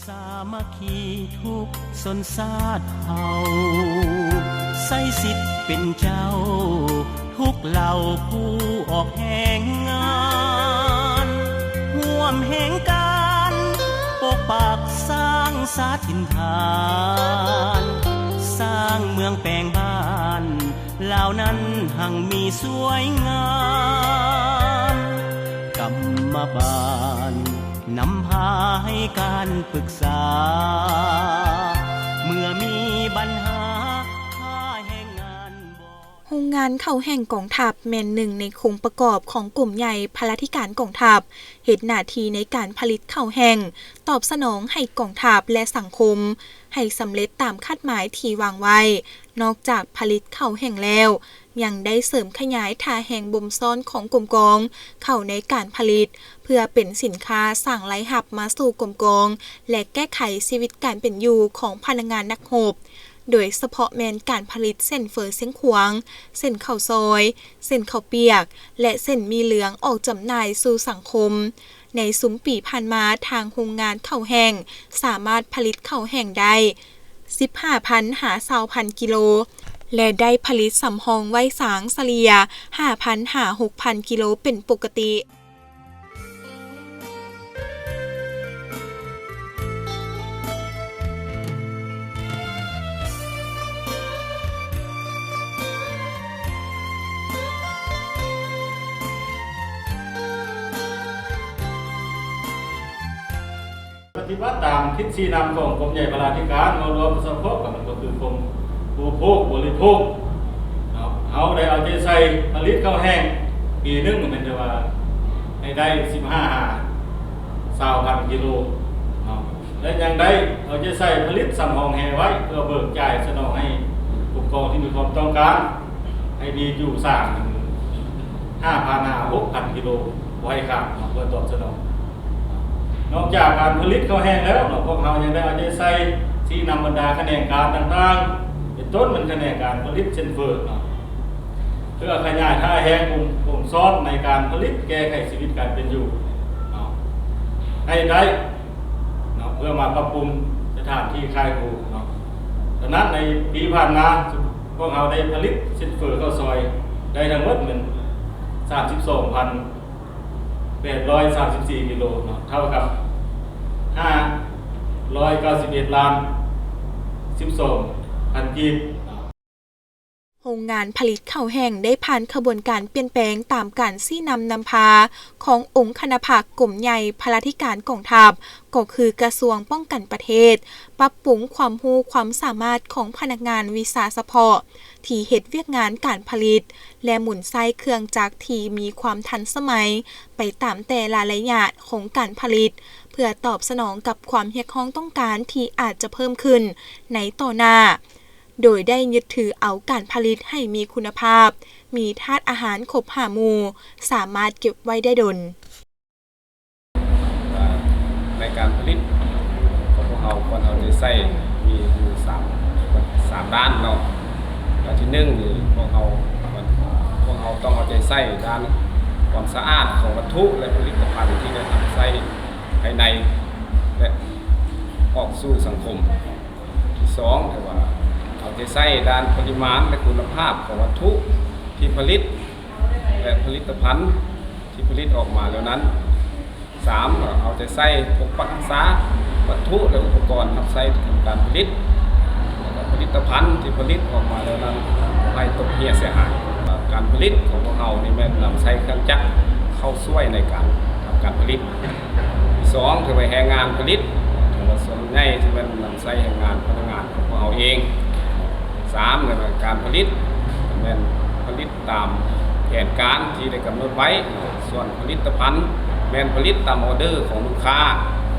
สามัคคีทุกสนสาดเฮาใส่สิทธิ์เป็นเจ้าทุกเหล่าผู้ออกแห่งงานห่วมแห่งการปกปักสร้างสาถิ่นฐานสร้างเมืองแปลงบ้านเหล่านั้นหังมีสวยงามกรรมบาลนำพาให้การปรึกษาเมื่อมีปัญหาแห่งงานโรงงานข้าวแห่งกองทัพแม่นหนึ่งในโครงประกอบของกลุ่มใหญ่พลาธิการกองทัพเฮ็ดหน้าที่ในการผลิตข้าวแห้งตอบสนองให้กองทัพและสังคมให้สำเร็จตามคาดหมายที่วางไว้นอกจากผลิตข้าวแห้งแล้วยังได้เสริมขยายท่าแห่งบ่มซ้อนของกรมกองเข้าในการผลิตเพื่อเป็นสินค้าสร้างรายรับมาสู่กรมกองและแก้ไขชีวิตการเป็นอยู่ของพนักงานนักรบโดยเฉพาะแม้นการผลิตเส้นเฟอเส้นขวางเส้นข้าวซอยเส้นข้าวเปียกและเส้นมีเหลืองออกจำหน่ายสู่สังคมในซุ้มปีผ่านมาทางโรงงานข้าวแห้งสามารถผลิตข้าวแห้งได้ 15,000 หา 20,000 กิโลและได้ผลิตสำรองไว้สางเฉลี่ย 5,000 หา 6,000 กิโลเป็นปกติปฏิบัติตามทิศชี้นำของกรมใหญ่พลาธิการมารวมสมทบกันก็คือกรมผู้โภคบริโภคเอาได้เอาใจใส่ผลิตข้าวแห้งปีนึงมันจะว่าให้ได้15,000 กิโลและยังได้เอาใจใส่ผลิตสำรองแห่ไว้เพื่อเบิกจ่ายสนองให้ผู้กองที่มีความต้องการให้ดีอยู่สร้าง 5,000 กิโลไว้ครับเพื่อตอบสนองนอกจากการผลิตข้าวแห้งแล้วพวกเรายังได้เอาใจใส่ที่นำบรรดาแขนงการต่างๆเป็นต้นมันแขนงการผลิตเช่นเฟิร์เพื่อขยายท่าแห้งกลุ่มซ้อนในการผลิตแก้ไขชีวิตการเป็นอยู่ให้ได้เพื่อมาปรับปรุงสถานที่ค่ายครูดังนั้นในปีผ่านมาพวกเราได้ผลิตเช่นเฟิร์ข้าวซอยได้ทั้งหมดเหมือน 32,834 กิโลเท่ากับ591 ล้าน 12,000 กีบโรงงานผลิตข้าวแห้งได้ผ่านขบวนการเปลี่ยนแปลงตามการชี้นำพาขององค์คณะภาคกรมใหญ่พลาธิการกองทัพก็คือกระทรวงป้องกันประเทศปรับปรุงความรู้ความสามารถของพนักงานวิชาเฉพาะที่เฮ็ดเวียกงานการผลิตและหมุนไส้เครื่องจักรที่มีความทันสมัยไปตามแต่ละระยะของการผลิตเพื่อตอบสนองกับความเรียกร้องต้องการที่อาจจะเพิ่มขึ้นในต่อหน้าโดยได้ยึดถือเอาการผลิตให้มีคุณภาพมีธาตุอาหารครบ5 หมู่สามารถเก็บไว้ได้ดนในการผลิตของพวกเราควรเอาใจใส่มีอยู่3ด้านเนาะด้านที่1นี่พวกเราต้องเอาใจใส่ด้านความสะอาดของวัตถุและผลิตภัณฑ์ที่ได้ทำใส่ภายในและออกสู่สังคมที่2คือว่าเอาใจใส่ด้านปริมาณและคุณภาพของวัตถุที่ผลิตและผลิตภัณฑ์ที่ผลิตออกมาแล้วนั้น3เอาใจใส่ปกปักรักษาวัตถุและอุปกรณ์ทำใช้ทำการผลิตและผลิตภัณฑ์ที่ผลิตออกมาแล้วนั้นไม่ตกเหี่ยเสียหายการผลิตของพวกเรานี่แม่นนำใช้เครื่องจักรเข้าช่วยในการทำการผลิต2คือไปแรงงานผลิตส่วนใหญ่ที่มันนำใช้แรงงานพนักงานของพวกเราเอง3คือการผลิตแม่นผลิตตามแผนการที่ได้กำหนดไว้ส่วนผลิตภัณฑ์แม่นผลิตตามออเดอร์ของลูกค้า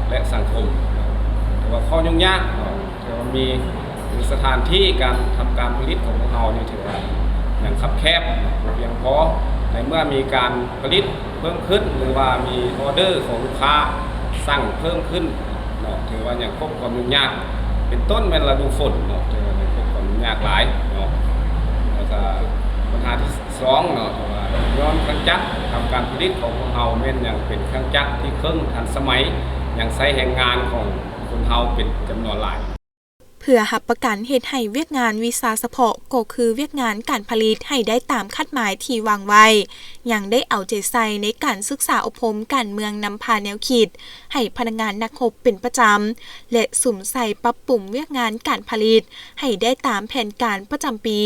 และสังคมแต่ว่าข้อยุ่งยากแต่ว่ามีสถานที่การทำการผลิตของพวกเรานี่ถือว่าอย่างคับแคบเพียงพอในเมื่อมีการผลิตเพิ่มขึ้นหรือว่ามีออเดอร์ของลูกค้าสั่งเพิ่มขึ้นถือว่าอย่างพบความยุ่งยากเป็นต้นแม่นฤดูฝนถือว่าพบความยุ่งยากหลายแล้วก็ปัญหาที่2ย้อนเครื่องจักรทำการผลิตของพวกเราแม่นอย่างเป็นเครื่องจักรที่เครื่องทันสมัยอย่างใช้แรงงานของ คนเฮาเป็นจำนวนหลาย เพื่อหับประกันเฮ็ดให้เวียกงานวีซ่าเฉพาะก็คือเวียกงานการผลิตให้ได้ตามคาดหมายที่วางไว้ยังได้เอาใจใส่ในการศึกษาอบรมการเมืองนำพาแนวคิดให้พนักงานนักรบเป็นประจำและสุ่มใส่ปรับปรุงเวียกงานการผลิตให้ได้ตามแผนการประจำปี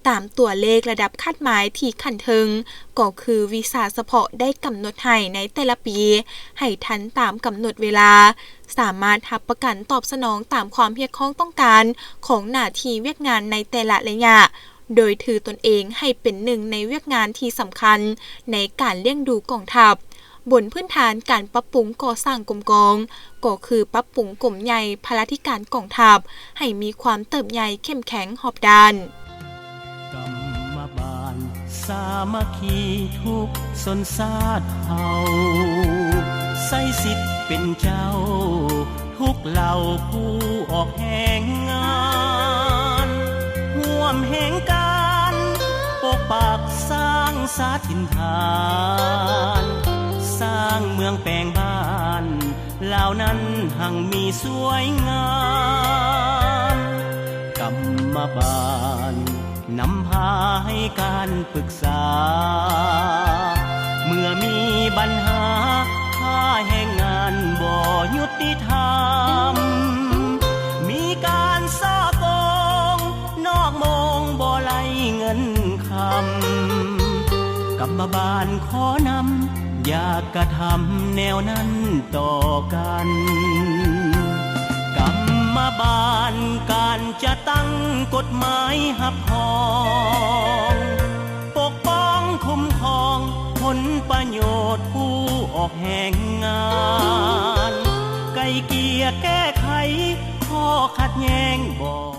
ตามตัวเลขระดับคาดหมายที่ขั้นถึงก็คือวีซ่าเฉพาะได้กำหนดให้ในแต่ละปีให้ทันตามกำหนดเวลาสามารถรับประกันตอบสนองตามความเรียกร้องต้องการของหน้าที่เวียกงานในแต่ละระยะโดยถือตนเองให้เป็นหนึ่งในเวียกงานที่สำคัญในการเลี้ยงดูกองทัพบนพื้นฐานการปรับปรุงก่อสร้างกรมกองก็คือปรับปรุงกรมใหญ่พลาธิการกองทัพให้มีความเติบใหญ่เข้มแข็งหอบด้านกรรมบาลสามัคคีทุกสนชาติเฮาใส่สิทธิ์เป็นเจ้าทุกเหล่าผู้ออกแห่งงานร่วมแห่งการปกปักสร้างสาถิ่นฐานสร้างเมืองแปลงบ้านเหล่านั้นหังมีสวยงามกรรมบาลนำพาให้การปรึกษาเมื่อมีปัญหาค่าแห่งงานบ่ยุติธรรมมีการซ่อโกงนอกมองบ่ไหลเงินคำกรรมบาลขอนำอย่ากระทำแนวนั้นต่อกันกรรมบาลการจะตั้งกฎหมายหับหองปกป้องคุ้มครองผลประโยชน์ผู้ออกแห่งงานไกลเกลี่ยแก้ไขข้อขัดแย้งบ่